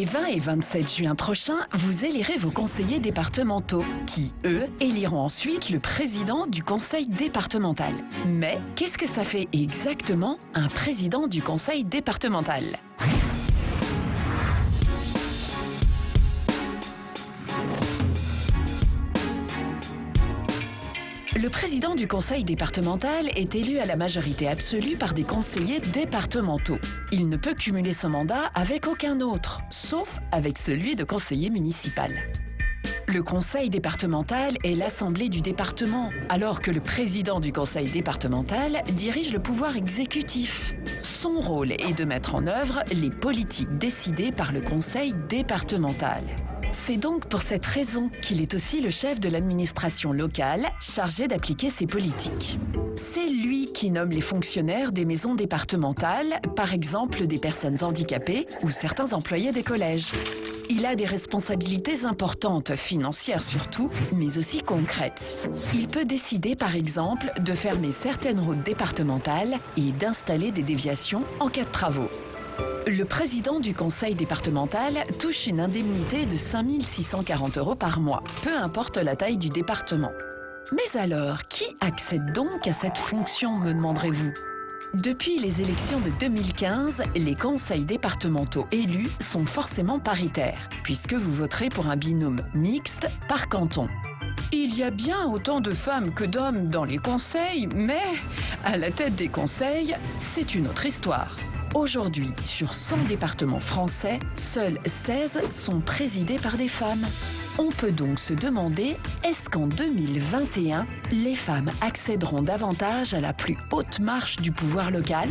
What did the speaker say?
20 et 27 juin prochains, vous élirez vos conseillers départementaux, qui, eux, éliront ensuite le président du conseil départemental. Mais qu'est-ce que ça fait exactement un président du conseil départemental ? Le président du conseil départemental est élu à la majorité absolue par des conseillers départementaux. Il ne peut cumuler son mandat avec aucun autre, sauf avec celui de conseiller municipal. Le conseil départemental est l'assemblée du département, alors que le président du conseil départemental dirige le pouvoir exécutif. Son rôle est de mettre en œuvre les politiques décidées par le conseil départemental. C'est donc pour cette raison qu'il est aussi le chef de l'administration locale chargé d'appliquer ces politiques. C'est lui qui nomme les fonctionnaires des maisons départementales, par exemple des personnes handicapées ou certains employés des collèges. Il a des responsabilités importantes, financières surtout, mais aussi concrètes. Il peut décider par exemple de fermer certaines routes départementales et d'installer des déviations en cas de travaux. Le président du conseil départemental touche une indemnité de 5 640 € par mois, peu importe la taille du département. Mais alors, qui accède donc à cette fonction, me demanderez-vous ? Depuis les élections de 2015, les conseils départementaux élus sont forcément paritaires, puisque vous voterez pour un binôme mixte par canton. Il y a bien autant de femmes que d'hommes dans les conseils, mais à la tête des conseils, c'est une autre histoire. Aujourd'hui, sur 100 départements français, seuls 16 sont présidés par des femmes. On peut donc se demander, est-ce qu'en 2021, les femmes accéderont davantage à la plus haute marche du pouvoir local ?